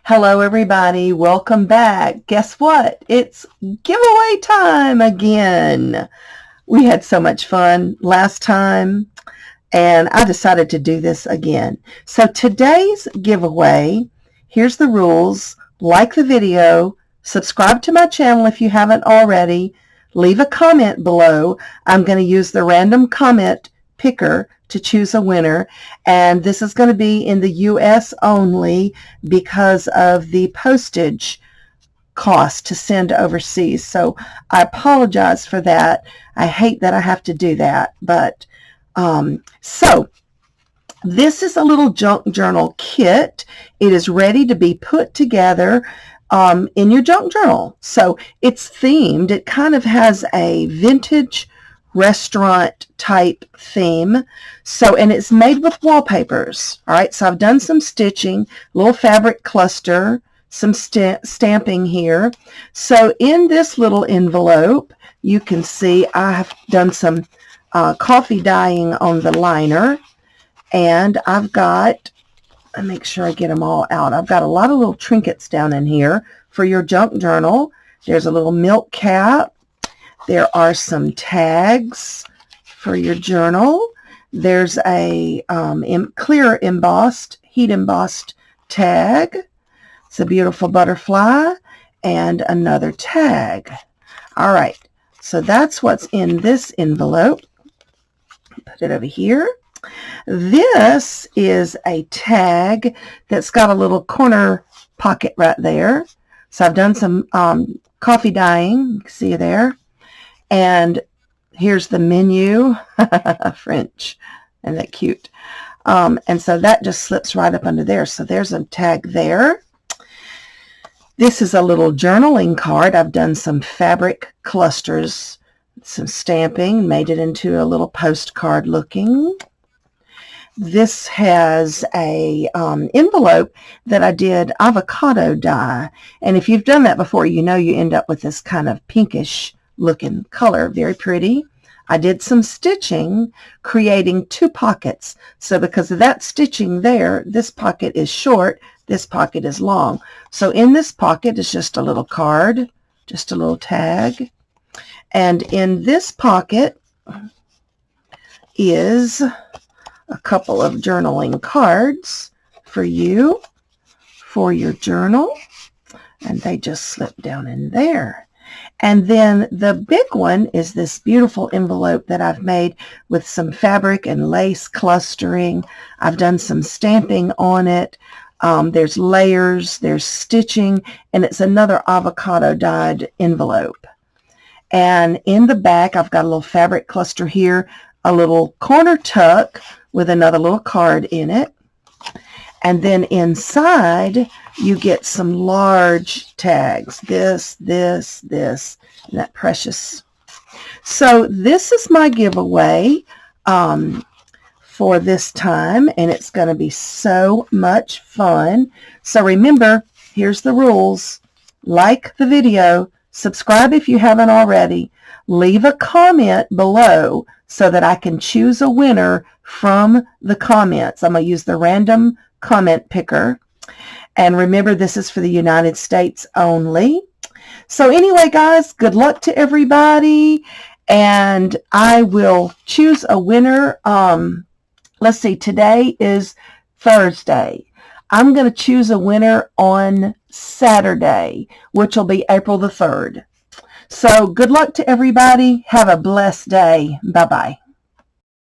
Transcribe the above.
Hello everybody, welcome back. Guess what? It's giveaway time again. We had so much fun last time and I decided to do this again. So today's giveaway, here's the rules. Like the video, subscribe to my channel if you haven't already, leave a comment below. I'm going to use the random comment picker to choose a winner, and this is going to be in the US only because of the postage cost to send overseas. So I apologize for that. I hate that I have to do that, but so this is a little junk journal kit. It is ready to be put together in your junk journal. So it's themed. It kind of has a vintage restaurant type theme. So, and it's made with wallpapers. All right. So I've done some stitching, little fabric cluster, some stamping here. So in this little envelope, you can see I have done some coffee dyeing on the liner, and I've got, let me make sure I get them all out. I've got a lot of little trinkets down in here for your junk journal. There's a little milk cap. There are some tags for your journal. There's a clear embossed, heat embossed tag. It's a beautiful butterfly and another tag. All right, so that's what's in this envelope. Put it over here. This is a tag that's got a little corner pocket right there. So I've done some coffee dyeing. You can see there. And here's the menu, French, and that cute. And so that just slips right up under there. So there's a tag there. This is a little journaling card. I've done some fabric clusters, some stamping, made it into a little postcard looking. This has a envelope that I did avocado dye. And if you've done that before, you know you end up with this kind of pinkish looking color. Very pretty. I did some stitching creating two pockets. So because of that stitching there, this pocket is short, this pocket is long. So in this pocket is just a little card, just a little tag. And in this pocket is a couple of journaling cards for you, for your journal. And they just slip down in there. And then the big one is this beautiful envelope that I've made with some fabric and lace clustering. I've done some stamping on it. There's layers, there's stitching, and it's another avocado dyed envelope. And in the back, I've got a little fabric cluster here, a little corner tuck with another little card in it. And then inside, you get some large tags. This, and that precious. So this is my giveaway for this time, and it's going to be so much fun. So remember, here's the rules. Like the video, subscribe if you haven't already, leave a comment below so that I can choose a winner from the comments. I'm going to use the random comment picker. And remember, this is for the United States only. So anyway, guys, good luck to everybody. And I will choose a winner. Let's see, today is Thursday. I'm going to choose a winner on Saturday, which will be April the 3rd. So good luck to everybody. Have a blessed day. Bye-bye.